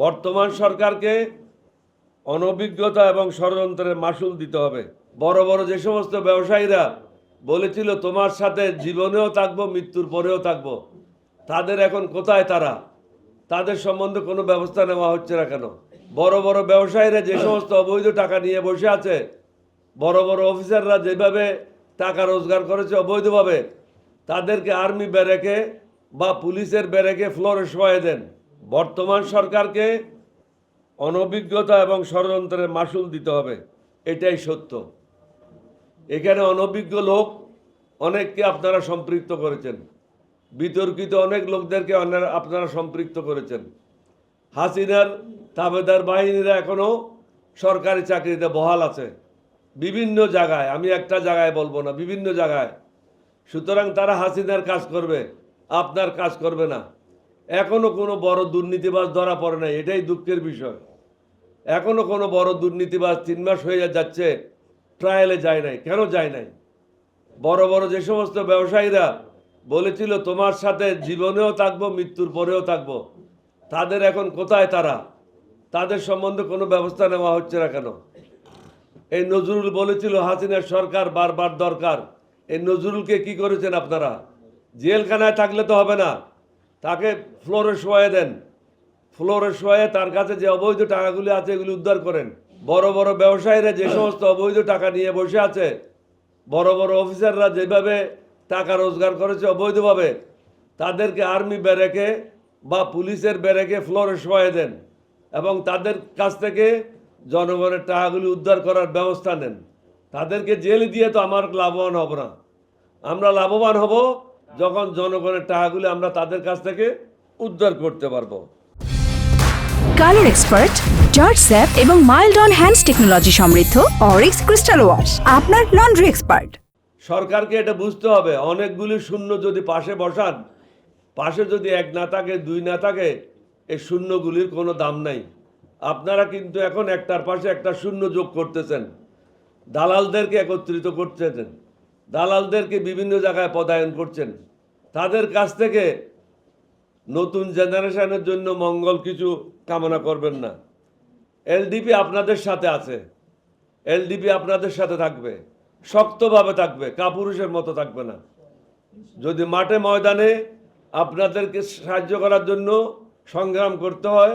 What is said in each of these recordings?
বর্তমান সরকারকে অনভিজ্ঞতা এবং ষড়যন্ত্রের মাসুল দিতে হবে। বড় বড় যে সমস্ত ব্যবসায়ীরা বলেছিল তোমার সাথে জীবনেও থাকবো, মৃত্যুর পরেও থাকবো, তাদের এখন কোথায় তারা? তাদের সম্বন্ধে কোনো ব্যবস্থা নেওয়া হচ্ছে না কেন? বড় বড় ব্যবসায়ীরা যে সমস্ত অবৈধ টাকা নিয়ে বসে আছে, বড় বড় অফিসাররা যেভাবে টাকা রোজগার করেছে অবৈধভাবে, তাদেরকে আর্মি ব্যারেকে বা পুলিশের ব্যারেকে ফ্লোরে শোয়াই দেন। বর্তমান সরকারকে অনভিজ্ঞতা এবং ষড়যন্ত্রের মাসুল দিতে হবে, এটাই সত্য। এখানে অনভিজ্ঞ লোক অনেককে আপনারা সম্পৃক্ত করেছেন, বিতর্কিত অনেক লোকদেরকে আপনারা সম্পৃক্ত করেছেন। হাসিনার তাবেদার বাহিনীরা এখনও সরকারি চাকরিতে বহাল আছে বিভিন্ন জায়গায়, আমি একটা জায়গায় বলবো না, বিভিন্ন জায়গায়। সুতরাং তারা হাসিনার কাজ করবে, আপনার কাজ করবে না। এখনো কোনো বড় দুর্নীতিবাজ ধরা পড়ে নাই, এটাই দুঃখের বিষয়। এখনো কোনো বড় দুর্নীতিবাজ 3 মাস হয়ে যাচ্ছে ট্রায়ালে যায় নাই। কেন যায় নাই? বড় বড় যে সমস্ত ব্যবসায়ীরা বলেছিল তোমার সাথে জীবনেও থাকবো, মৃত্যুর পরেও থাকবো, তাদের এখন কোথায় তারা? তাদের সম্বন্ধে কোনো ব্যবস্থা নেওয়া হচ্ছে না কেন? এই নজরুল বলেছিল হাসিনার সরকার বারবার দরকার। এই নজরুলকে কি করেছেন আপনারা? জেলখানায় থাকলে তো হবে না, তাকে ফ্লোরে শোয়াই দেন। ফ্লোরে শোয়ে তার কাছে যে অবৈধ টাকাগুলি আছে এগুলি উদ্ধার করেন। বড় বড় ব্যবসায়ীরা যে সমস্ত অবৈধ টাকা নিয়ে বসে আছে, বড় বড় অফিসাররা যেভাবে টাকা রোজগার করেছে অবৈধভাবে, তাদেরকে আর্মি ব্যারেকে বা পুলিশের ব্যারেকে ফ্লোরে শোয়াই দেন এবং তাদের কাছ থেকে জনগণের টাকাগুলি উদ্ধার করার ব্যবস্থা নেন। তাদেরকে জেলে দিয়ে তো আমার লাভবান হব না। আমরা লাভবান হব যখন জনগণের টাকাগুলি আমরা তাদের কাছ থেকে উদ্ধার করতে পারবো। কালার এক্সপার্ট, জর্জ স্যাপ এবং মাইল্ড অন হ্যান্ডস টেকনোলজি সমৃদ্ধ অরিক্স ক্রিস্টাল ওয়াশ আপনার লন্ড্রি এক্সপার্ট। সরকারকে এটা বুঝতে হবে, অনেকগুলি শূন্য যদি পাশে বসান, পাশে যদি 1 না থাকে, 2 না থাকে, এই শূন্যগুলির কোনো দাম নাই। আপনারা কিন্তু এখন একটার পাশে একটা শূন্য যোগ করতেছেন, দালালদেরকে একত্রিত করতেছেন, দালালদেরকে বিভিন্ন জায়গায় পদায়ন করছেন। তাদের কাছ থেকে নতুন জেনারেশনের জন্য মঙ্গল কিছু কামনা করবেন না। এলডিপি আপনাদের সাথে আছে, এলডিপি আপনাদের সাথে থাকবে, শক্তভাবে থাকবে, কাপুরুষের মতো থাকবে না। যদি মাঠে ময়দানে আপনাদেরকে সাহায্য করার জন্য সংগ্রাম করতে হয়,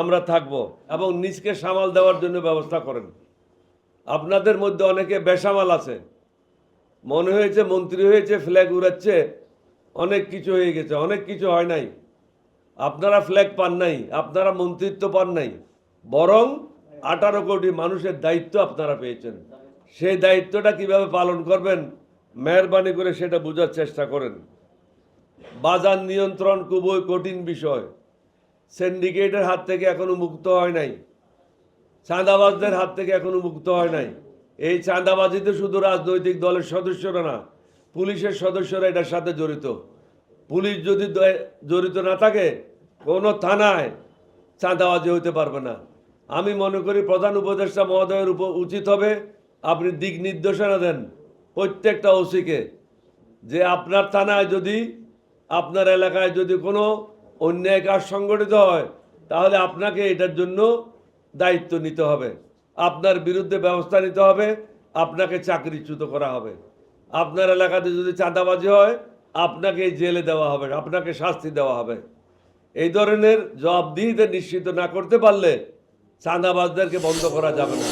আমরা থাকব এবং নিজকে সামাল দেওয়ার জন্য ব্যবস্থা করেন। আপনাদের মধ্যে অনেকে বেসামাল আছে, মনে হয়েছে মন্ত্রী হয়েছে, ফ্ল্যাগ উড়াচ্ছে, অনেক কিছু হয়ে গেছে। অনেক কিছু হয় নাই। আপনারা ফ্ল্যাগ পান নাই, আপনারা মন্ত্রিত্ব পান নাই, বরং 18 কোটি মানুষের দায়িত্ব আপনারা পেয়েছেন। সেই দায়িত্বটা কিভাবে পালন করবেন, মেহরবানি করে সেটা বোঝার চেষ্টা করেন। বাজার নিয়ন্ত্রণ খুবই কঠিন বিষয়। সিন্ডিকেটের হাত থেকে এখনো মুক্ত হয় নাই, চাঁদাবাজদের হাত থেকে এখনো মুক্ত হয় নাই। এই চাঁদাবাজিতে শুধু রাজনৈতিক দলের সদস্যরা না, পুলিশের সদস্যরা এটার সাথে জড়িত। পুলিশ যদি জড়িত না থাকে, কোনো থানায় চাঁদাবাজি হতে পারবে না। আমি মনে করি প্রধান উপদেষ্টা মহোদয়ের উচিত হবে আপনি দিক নির্দেশনা দেন প্রত্যেকটা ওসিকে, যে আপনার থানায় যদি, আপনার এলাকায় যদি কোনো অন্যায় কাজ সংগঠিত হয়, তাহলে আপনাকে এটার জন্য দায়িত্ব নিতে হবে, আপনার বিরুদ্ধে ব্যবস্থা নিতে হবে, আপনাকে চাকরিচ্যুত করা হবে। আপনার এলাকাতে যদি চাঁদাবাজি হয়, আপনাকে জেলে দেওয়া হবে, আপনাকে শাস্তি দেওয়া হবে। এই ধরনের জবাবদিহিতা নিশ্চিত না করতে পারলে চাঁদাবাজদেরকে বন্ধ করা যাবে না।